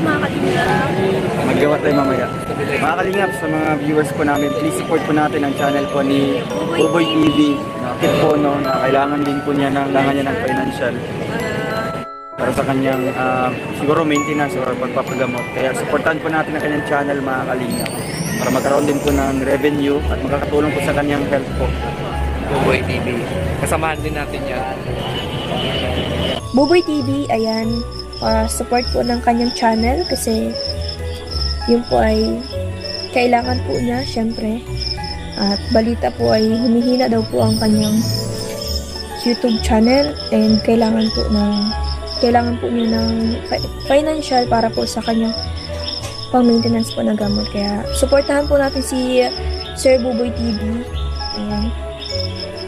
mga kalingap. Magawa tayo mamaya. Mga kalingap, sa mga viewers po namin, please support po natin ang channel po ni Buboy TV. Nakit po na kailangan din po niya ng financial para sa kanyang siguro maintenance or pagpapagamot. Kaya supportan po natin ang kanyang channel, mga kalingap, para magkaroon din po ng revenue at makakatulong po sa kanyang health po. Buboy TV. Kasamahan din natin yan. Buboy TV, ayan, support po ng kanyang channel kasi yun po ay kailangan po niya, syempre. At balita po ay humihina daw po ang kanyang YouTube channel and kailangan po niya ng financial para po sa kanyang pang-maintenance po ng gamot. Kaya supportahan po natin si Sir Buboy TV. Ayan.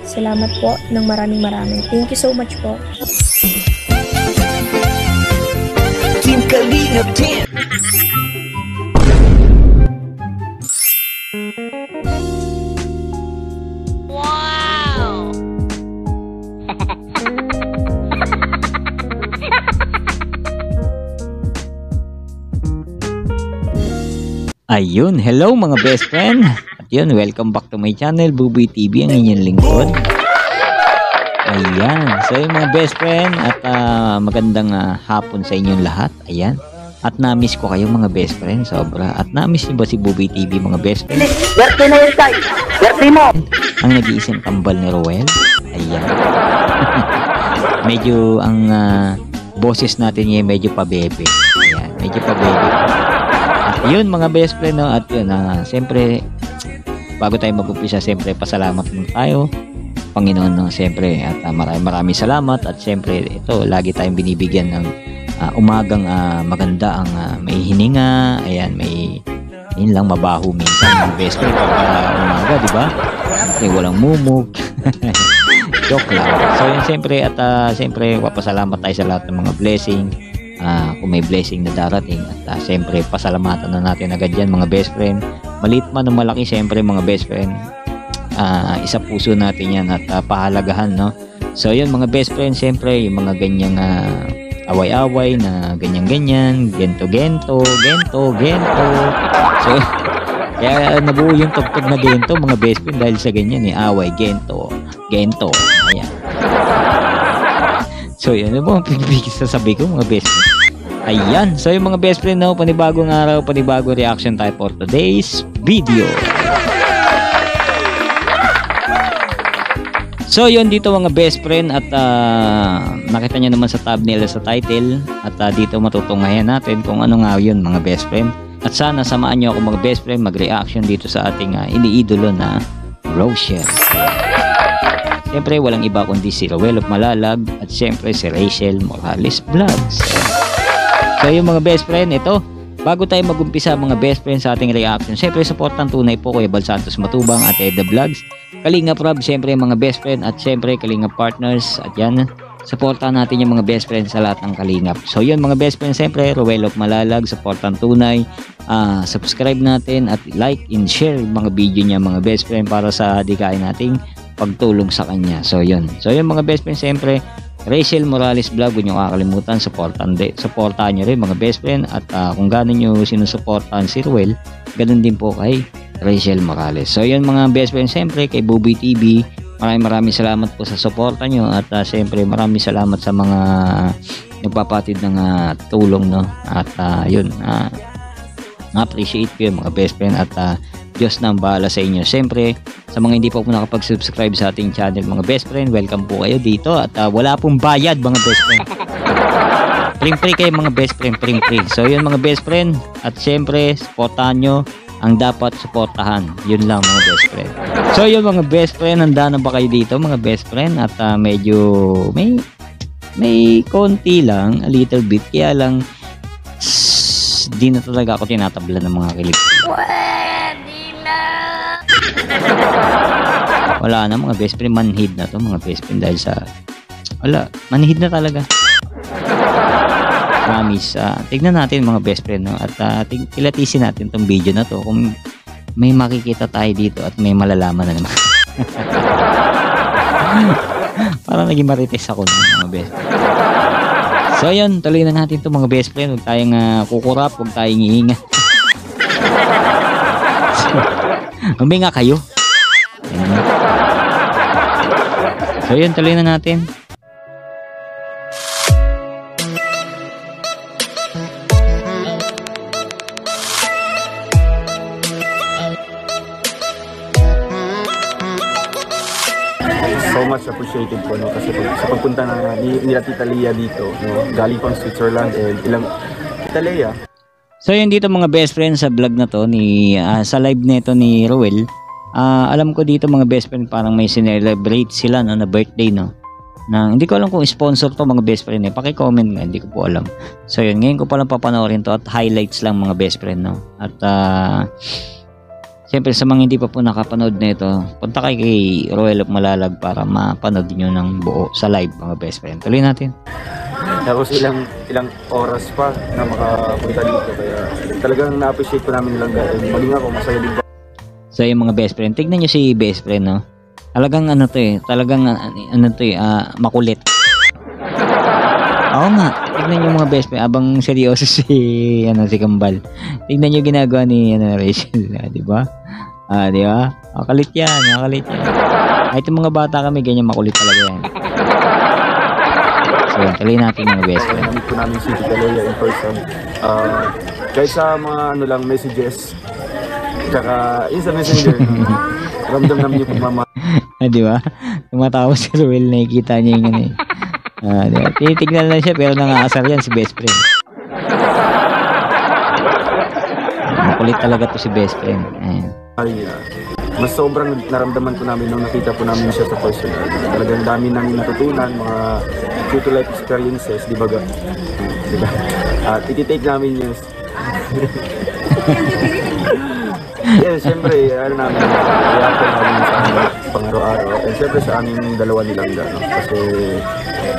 Salamat po ng maraming. Thank you so much po. Team Kalingap Team. Wow! Ayun, hello mga best friend. At yun, welcome back to my channel, Buboy TV, ang inyong lingkod. Ayan, so yung mga best friend at magandang hapon sa inyong lahat. Ayan, at na-miss ko kayo mga best friend, sobra. At na-miss niyo ba si Buboy TV mga best friend? Birthday na yun tayo, birthday mo! Ang nag-iisang tambal ni Roel. Ayan. Medyo ang boses natin ngayon medyo pabebe. Ayan, medyo pabebe. Yun mga best friend, no? At yun, siyempre bago tayo mag-umpisa, siyempre pasalamat muna tayo Panginoon, no? Siyempre, at maraming salamat. At siyempre ito, lagi tayong binibigyan ng umagang maganda, ang may hininga, ayan, may yun lang, mabaho minsan mga best friend pag umaga, di ba? Kasi walang mumug. Joke lang. So yun, siyempre, at siyempre papasalamat tayo sa lahat ng mga blessing. Kung may blessing na darating, at siyempre pasalamatan na natin agad yan mga best friend, maliit man o malaki, siyempre mga best friend, isa puso natin yan at pahalagahan, no? So yun mga best friend, siyempre yung mga ganyang away-away na ganyan-ganyan, gento. So kaya nabuo yung tugtog na gento mga best friend dahil sa ganyan, away, gento, ayan. So yun, ano ba ang pinipigil sa sabi ko mga best friend? Ayan, so yung mga best friend, no, panibagong araw, panibagong reaction tayo for today's video. So yun dito mga best friend, at nakita nyo naman sa thumbnail sa title, at dito matutunghayan natin kung ano nga yun mga best friend. At sana samaan nyo ako mga best friend mag-reaction dito sa ating iniidolo na Rochelle. Siyempre, walang iba kundi si Roel of Malalag at siyempre si Rachel Morales Vlogs. So yung mga best friend, ito, bago tayo mag-umpisa mga best friend sa ating reaction, siyempre supportan tunay po Kuya Bal Santos Matubang at Eda Vlogs, Kalingap Rob, siyempre mga best friend, at siyempre Kalingap Partners, at yan, supportan natin yung mga best friend sa lahat ng Kalingap. So yun mga best friend, siyempre Roel of Malalag, supportan tunay, subscribe natin at like and share yung mga video niya mga best friend para sa dikain nating pagtulong sa kanya. So yun mga best friend, siyempre Rachel Morales Vlog, huwag nyo kakalimutan, supportan nyo rin mga best friend, at kung gano'n nyo sinusuportahan si Ruel, ganun din po kay Rachel Morales. So yun mga best friend, siyempre kay Buboy TV, maraming salamat po sa suporta nyo, at siyempre maraming salamat sa mga nagpapatid ng tulong, no? At yun, appreciate ko yung mga best friend, at Diyos na ang bahala sa inyo. Siyempre, sa mga hindi po nakapag-subscribe sa ating channel mga best friend, welcome po kayo dito, at wala pong bayad mga best friend. Free kayo mga best friend, free. So yun mga best friend, at siyempre supportahan nyo ang dapat suportahan, yun lang mga best friend. So yun mga best friend, handa na ba kayo dito mga best friend? At medyo may konti lang, a little bit, kaya lang di na talaga ako tinatabla ng mga kilig. Wala na mga best friend, manhid na to mga best friend, dahil sa manhid na talaga. Promise, tignan natin mga best friend, no? At kilatisin natin tong video na to kung may makikita tayo dito at may malalaman na naman. Parang naging marites ako ng mga best friend. So So ayun, tuloy na natin to mga best friend. Huwag tayong kukurap, huwag tayong iingat. Huminga kayo. So yun, tuloy na natin. So much appreciated po, no, kasi sa pagpunta na nila Tita Lea dito, no, galing pang Switzerland and ilang Tita Lea. So yun dito mga best friend sa vlog na to ni sa live nito ni Roel. Alam ko dito mga best friend parang may celebrate sila no na birthday no. Na hindi ko alam kung sponsor to mga best friend eh. Paki-comment nga, hindi ko po alam. So yun, ngayon ko pa lang papanoorin to at highlights lang mga best friend no. At siyempre sa mga hindi pa po nakapanood nito, punta kayo kay Roel of Malalag para mapanood niyo ng buo sa live mga best friend. Tuloy natin. Tapos ilang oras pa na makapunta dito, kaya talagang na-appreciate ko namin nilang dahil maging ako masaya din. So yung mga best friend, tignan nyo si best friend no. Talagang ano to eh, makulit. Oo nga, tignan nyo mga best friend, abang seryoso si Kambal. Tignan nyo ginagawa ni Rachel, di ba? Di ba? Makalit yan. Kahit yung mga bata kami, ganyan makulit talaga yan. So, tuloy natin mga best friend. Namit ko namin si Tita Lea in person. Kahit sa mga messages, tsaka sa messenger, ramdam namin yung pagmamahal. Di ba? Tumatawa si Ruel, nakikita niya yung diba? Tinitignan lang siya pero nangaasar yan si best friend. Makulit talaga to si best friend. Ayan. Mas sobrang naramdaman ko namin nung nakita po namin siya sa personal. Talagang dami namin natutunan, mga true to life experiences, di ba? Diba? At ititake namin yun. Yeah, siyempre, namin, reaction namin sa pang-araw-araw. And siyempre sa aming dalawa nilang gano'n. Kasi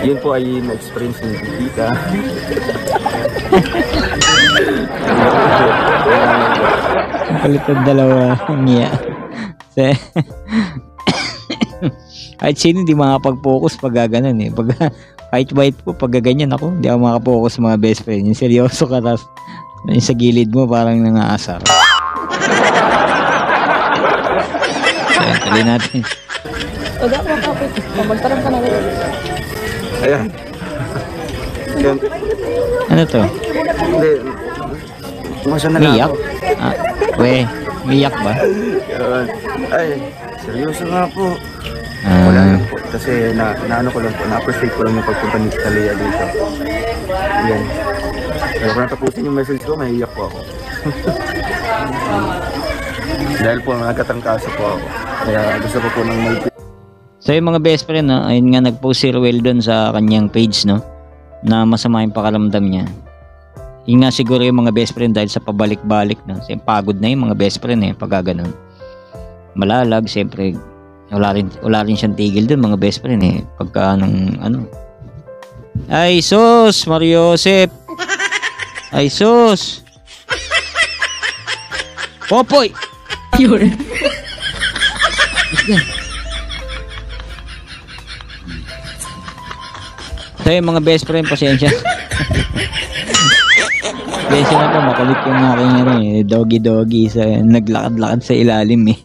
yun po ay na-experience ni Tita. Kulit ang dalawa niya. Kahit sino hindi makapag-focus pag gano'n eh. Kahit white po, pag ganyan ako, hindi ako makapocus sa mga best friend. Yung seryoso ka, tapos sa gilid mo parang nangaasar. Ayan, tuloy natin. Huwag ako makapit. Magtarang ka na rin. Ayan. Ayan. Ano to? Hindi. Umasya na Miyak? Miyak ba? Ay, seryoso nga po. Wala lang po. Kasi naano ko lang po, na-appreciate ko lang yung pagpunta ni Tita Lea dito. Ayan. Kaya kung natapusin yung message ko, may iyak po ako. Dahil po nagkatangkaso po ako. Kaya gusto ko po ng malipit. So yung mga best friend, no, ayun nga nag-post si Ruel doon sa kanyang page, no, na masama yung pakaramdam niya. Yun nga siguro yung mga best friend dahil sa pabalik-balik, no. Siyempre, pagod na yung mga best friend eh, pag gano'n. Malalag, siyempre, wala rin siyang tigil doon mga best friend eh. Pagka Ay sus, Mario Josep. Ay sus. Popoy. Yun. So yung mga best friend, pasensya. Pasensya na po, makulit yung aking doggy sa naglakad-lakad sa ilalim eh.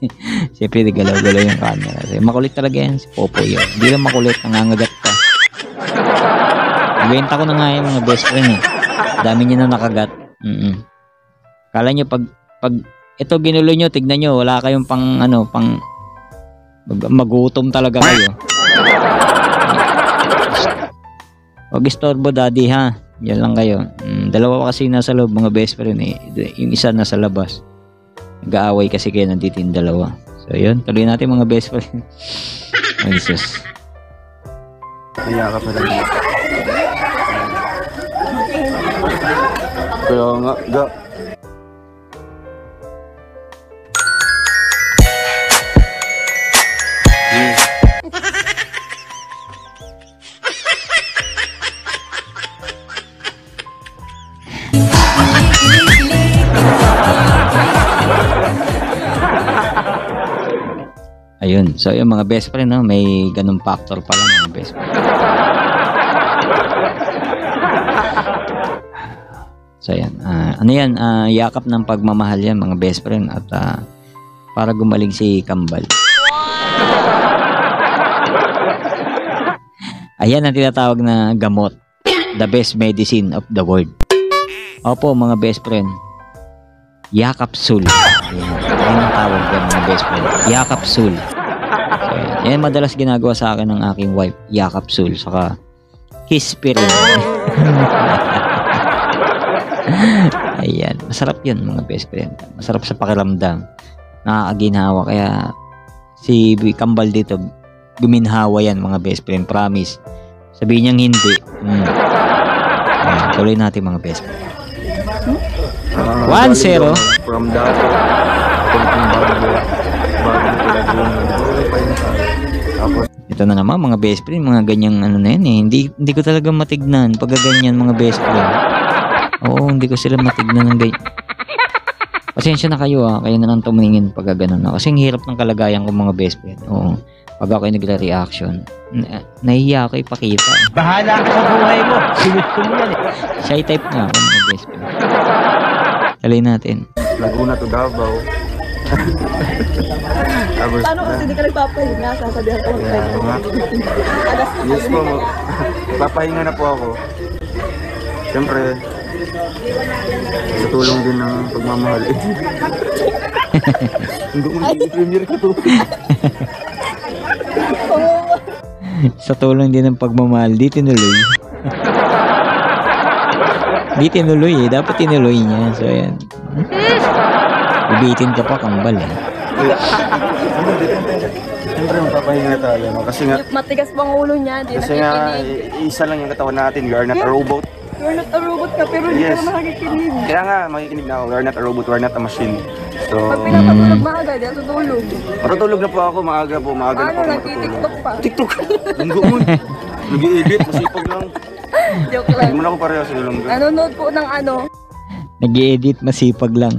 Siyempre nagalaw-galaw yung camera. So, makulit talaga yan si Popoy yun. Hindi lang makulit, nangangagat pa. Benta ko na nga yung mga best friend eh. Dami niya na nakagat. Kala nyo pag ito ginulo nyo, tignan nyo, wala kayong pang magutom talaga kayo. Huwag istorbo daddy ha. Yan lang kayo. Dalawa kasi nasa loob mga best friend eh. Yung isa nasa labas. Nag-aaway kasi kayo nandito yung dalawa. So yun, tuloy natin mga best friend. Ay sus. Kaya ka pa lang. Kaya nga, Ayun. So, yung mga best friend, no, may ganung factor pala mga best friend. So yan, ano yan, yakap ng pagmamahal yan mga best friend at para gumaling si Kambal. Ayan ang tinatawag na gamot. The best medicine of the world. Opo mga best friend. Yakapsul. Ayan ang tawag yan mga best friend. Yakapsul. So, yan madalas ginagawa sa akin ng aking wife. Yakapsul. Saka Kispirin. Ayan. Masarap yun mga best friend. Masarap sa pakiramdam. Nakakaginhawa. Kaya si Kambal dito, guminhawa yan mga best friend. Promise. Sabihin niyang hindi. Ayan, tuloy natin mga best friend. 1-0. From dati. Ito na naman mga best friend, mga ganyang ano na yan eh. Hindi ko talaga matignan pag ganyan mga best friend. Oo, hindi ko sila matignan ng ganyan. Pasensya na kayo kayo na lang tumingin pag gano'n na. Kasi ang hirap ng kalagayan ko mga best friend. Oo, pag ako ay nagre-reaction, nahihiya ako ipakita. Bahala ka sa buhay mo. Sinusto mo yan eh. Shy type nga ako mga best friend. Talay natin. Laguna to Davao. Tapos, Paano kasi hindi ka nagpapahinga? Sasabihan ko yes po, papahinga na po ako. Siyempre, sa tulong din ng pagmamahal. Hindi mo na-premier ka to. Sa tulong din ng pagmamahal, di tinuloy. Di tinuloy eh. Dapat tinuloy niya. So, ayan. Ibitin ka pa, Kambal eh. Siyempre, mapapahinga tayo. No? Kasi nga, matigas pang ulo niya. Di kasi nga, isa lang yung katawan natin. We are not a robot. You're not a robot ka, pero hindi Yes. ka nakikinig. Kaya nga, makikinig na ako. We are not a robot. We are not a machine. So, Pag pinapatulog maaga, di ako tutulog. matutulog na po ako. Maaga po. Maaga na po Ano, ako matutulog. nagtitiktok pa. TikTok. Lunggo mo. Nag-i-edit. Masipag lang. Joke Hindi lang. mo na ako pareho sa lunggo. Nanonood po ng ano. Nag-i-edit, masipag lang.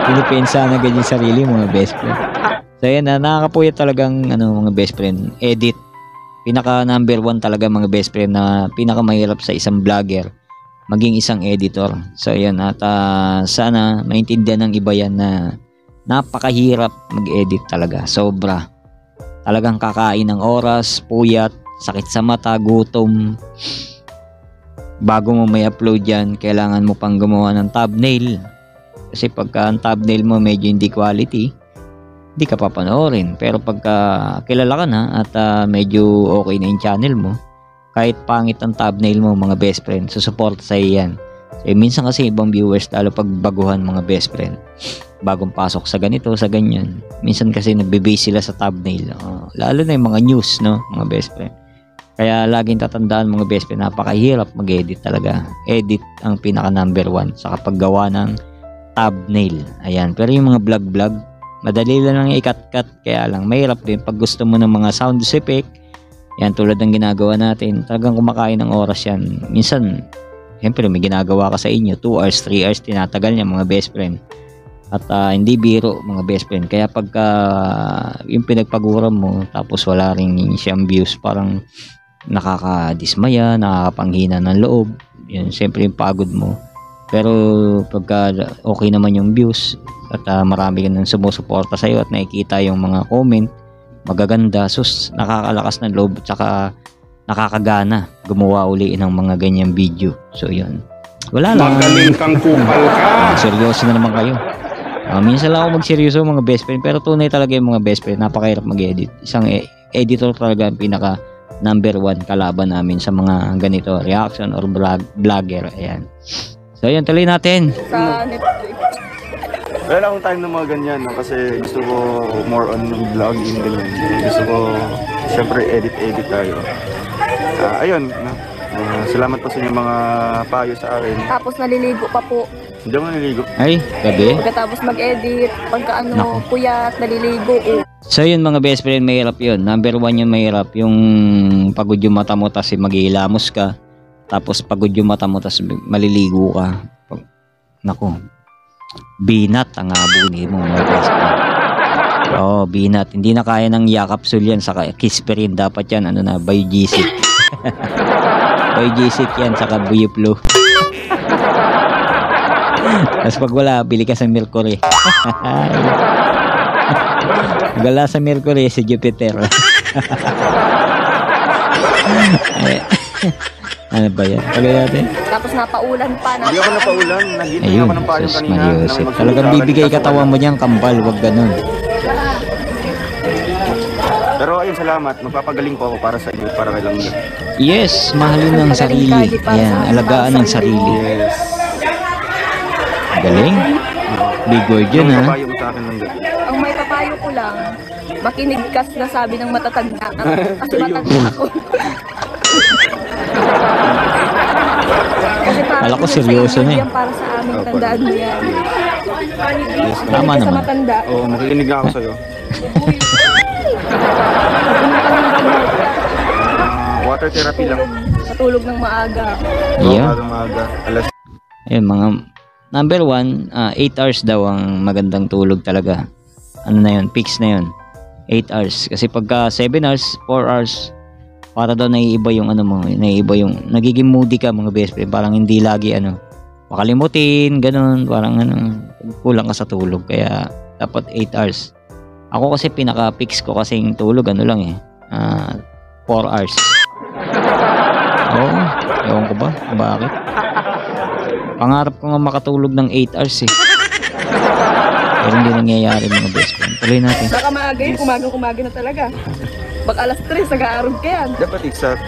Pinipensa na ganyan sarili mga best friend. So yan, nakakapuya talagang mga best friend. Edit. Pinaka number 1 talaga mga best friend na pinaka mahirap sa isang vlogger. Maging isang editor. So yan, at sana maintindihan ng iba yan na napakahirap mag-edit talaga. Sobra. Talagang kakain ng oras, puyat, sakit sa mata, gutom. Bago mo may upload yan, kailangan mo pang gumawa ng thumbnail. Kasi pagka ang thumbnail mo medyo hindi quality, hindi ka papanoorin. Pero pagka kilala ka na at medyo okay na yung channel mo, kahit pangit ang thumbnail mo mga best friend, susupport sa yan. So, minsan kasi ibang viewers, lalo pag baguhan mga best friend, bagong pasok sa ganito, sa ganyan, minsan kasi nagbe-base sila sa thumbnail. Lalo na yung mga news, no, mga best friend. Kaya laging tatandaan mga best friend, napakahirap mag-edit talaga. Edit ang pinaka number 1 sa paggawa ng thumbnail. Ayan. Pero yung mga vlog-vlog, madali lang i-cut-cut. Kaya lang, mahirap din pag gusto mo ng mga sound effect. Yan, tulad ng ginagawa natin. Talagang kumakain ng oras yan. Minsan, siyempre may ginagawa ka sa inyo. 2 hours, 3 hours, tinatagal niya mga best friend. At hindi biro mga best friend. Kaya pagka yung pinagpaguran mo, tapos wala rin siyang views, parang nakakadismaya, nakakapanghina ng loob. Yan, siyempre yung pagod mo. Pero pagka okay naman yung views at marami ka nang sumusuporta sa'yo at nakikita yung mga comment, magaganda, sus, nakakalakas ng loob at saka nakakagana gumawa uli ng mga ganyang video. So yun, wala lang. Magaling kang kupal ka. Seryoso na naman kayo. Minsan lang ako magseryoso mga best friend, pero tunay talaga yung mga best friend, napakahirap mag-edit. Isang editor talaga ang pinaka number 1 kalaban namin sa mga ganito, reaction or vlogger. Ayan. So ayan, tuloy natin. Sa Netflix. Wala akong time ng mga ganyan, no? Kasi gusto ko more on vlogging, ganyan. Gusto ko, syempre, edit tayo. Ayun, no? Salamat po sa inyong mga payo sa akin. Tapos naliligo pa po. Hindi ako naliligo. Ay, gabi. Pagkatapos mag-edit, pagka Naku. puyat, naliligo. So yun mga best friend, mahirap yun. Number 1 yun, mahirap. Yung pagod yung mata mo, tapos maghihilamos ka. Tapos pagod yung mata mo, tapos maliligo ka. Naku. Binat ang abunin mo mga best friend. Oo, binat. Hindi na kaya ng yakapsul yan, saka Kispirin. Dapat yan, Biogesic. Biogesic yan, saka Buyuplo. Tapos pag wala, bili ka sa Mercury. Wala sa Mercury, si Jupiter. Ano ba yan? Tagay natin. Tapos napaulan pa. Hindi ako napaulan. Naghintay Ayun, ako ng payong sus kanina. Mariosep. Talagang bibigay katawan mo niyang kambal, wag ganun. Pero ayun, salamat. Magpapagaling po ako para sa inyo, para kay Langga. Yes, mahalin ng sarili. Ayan, alagaan ng sarili. Yes. Galing. Big word yun, Yung ha? kabayo mo sa akin, Langga. Ang may papayo ko lang, makinig ka na sabi ng matatanda. Kasi matanda ako. Kasi parang Kala ko yung seryoso sa na eh. yan para sa amin, tandaan mo yan. Yes, Tama Kasi sa naman. matanda. Oo, makikinig na ako sa'yo. Water therapy lang. Matulog ng maaga. Yeah. Maaga. Alas Ayun, mga number 1, 8 hours daw ang magandang tulog talaga. Ano na yun? Fix na yun. 8 hours. Kasi pagka 7 hours, 4 hours, para daw naiiba yung ano mo, naiiba yung, nagiging moody ka mga best friend. Parang hindi lagi makalimutin, ganun, parang kulang ka sa tulog. Kaya dapat 8 hours. Ako kasi pinaka-fix ko kasing tulog, 4 hours. Oo, ewan ko ba? Bakit? Pangarap ko nga makatulog ng 8 hours eh. Pero hindi nangyayari mga best friend. Tuloy natin. Baka maaga yun, kumaga na talaga. Pag alas 3, nag-aarog ka yan. dapat exact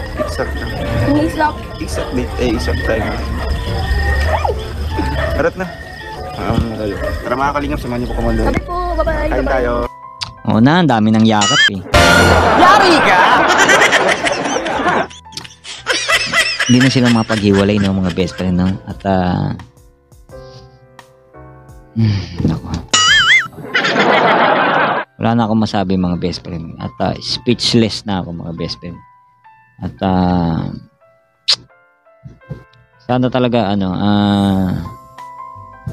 na. Kung islap, Exact date, exact time. Arat na. Tayo. Tara mga kalingap, samahan niyo po komando. sabi ko, bye-bye. Kain tayo. Oo na, ang dami ng yakap eh. Hindi na sila mapaghiwalay ng mga best friend, no? At, naku. Wala na akong masabi mga best friend. At, speechless na ako mga best friend. At, sana talaga,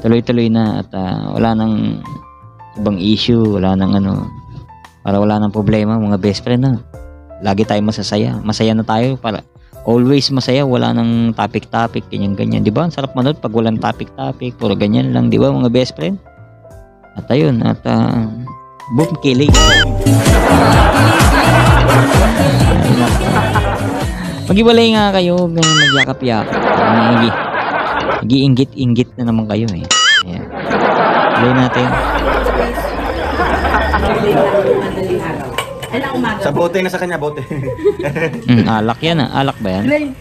tuloy-tuloy na at, wala nang ibang issue, wala nang para wala nang problema mga best friend, no? Lagi tayo masasaya. Masaya na tayo para always masaya, wala nang topic-topic, ganyan-ganyan. Di ba? Ang sarap manood pag walang topic-topic, puro ganyan lang, di ba mga best friend? At ayun, at boom, kilig. Mag-iwalay nga kayo, magyakap-yakap. Nag-iinggit-inggit na naman kayo eh. Ayan. Tuloy natin. Sa bote na sa kanya, bote. Alak yan ah. Alak ba yan?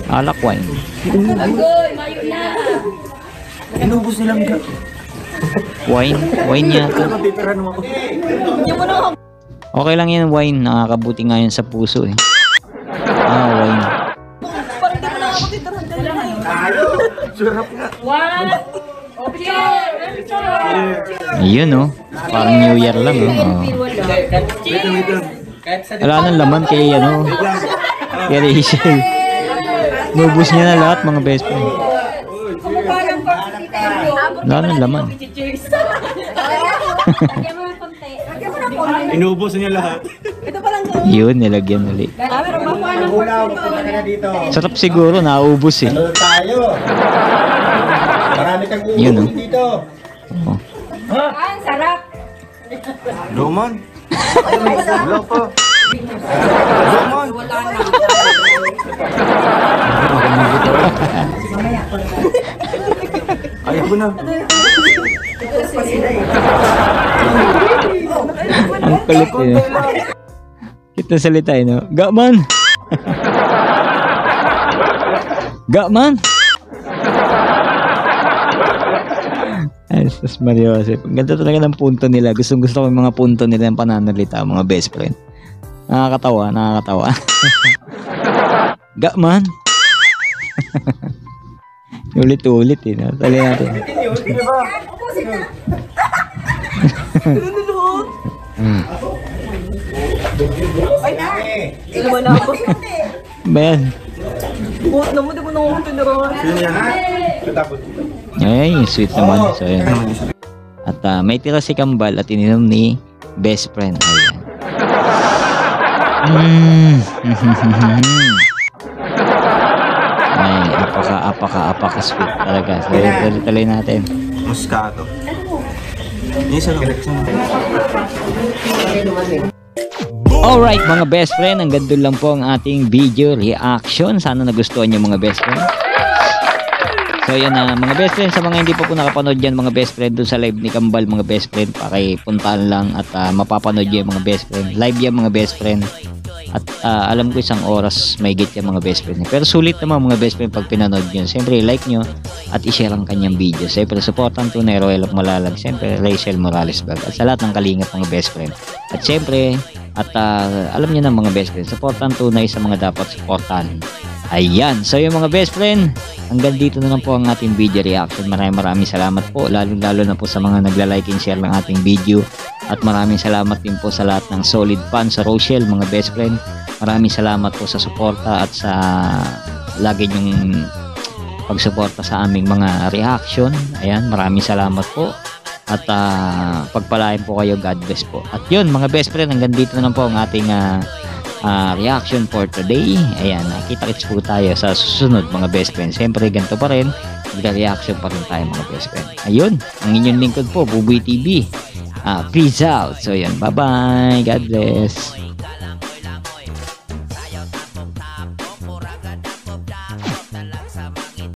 Alak wine. Inubos nilang ka. Wine? Wine yata. Okay lang yan wine. Nakakabuti nga yan sa puso eh. Wine. Ayun oh. Parang New Year lang oh. Wala nang laman kay kay Rachel. Nubos niya na lahat mga best friend. Wala nang laman. Inubos niya lahat. Yun, nilagyan ulit. Sarap siguro, naubos eh. Marami kang Yun oh. dito. Oh. Roman. Wala pa. Roman. Ayaw ko na. Ang kulit eh. Kita salita eh, no? Gakman! Gakman! Ay, sus Mariosep. Ang ganda talaga ng punto nila. Gusto ko yung mga punto nila ng pananalita, mga best friend. Nakakatawa, nakakatawa. Gakman! Ulit-ulit eh. No? Tali natin. Ba yan? buhat na mo, di mo nang tinirahan. Ay, sweet naman. So, yun. At may tira si Kambal at ininom ni best friend. Ayan. Ay, at apaka sweet talaga. So tuloy natin. Moscato. Isa lang. Alright mga best friend, hanggang doon lang po ang ating video reaction. Sana nagustuhan nyo mga best friend. So yan na mga best friend, sa mga hindi pa po nakapanood yan mga best friend doon sa live ni Kambal mga best friend, pakipuntaan lang at mapapanood yan mga best friend. Live yan mga best friend. At alam ko 1 oras may get yan mga best friend. Pero sulit naman mga best friend pag pinanood yun. Siyempre like nyo at i-share ang kanyang video. Siyempre supportan to na Royal of Malalag. Siyempre Rachel Morales Vlog. At sa lahat ng kalingap mga best friend. At siyempre alam nyo na mga best friend, supportan tunay sa mga dapat supportan. Ayan, so yung mga best friend, hanggang dito na lang po ang ating video reaction. Maraming salamat po, lalo na po sa mga nagla-like and share ng ating video. At maraming salamat din po sa lahat ng solid fans sa Rochelle mga best friend. Maraming salamat po sa suporta at sa lagi nyong pagsuporta sa aming mga reaction. Ayan, maraming salamat po. At pagpalain po kayo, God bless po. At yun mga best friend, hanggang dito na lang po ang ating reaction for today. Ayan, kita-kits po tayo sa susunod mga best friend. Siyempre ganito pa rin, reaction pa rin tayo mga best friend. Ayun, ang inyong lingkod po, Buboy TV. Peace out. So yun, bye bye, God bless.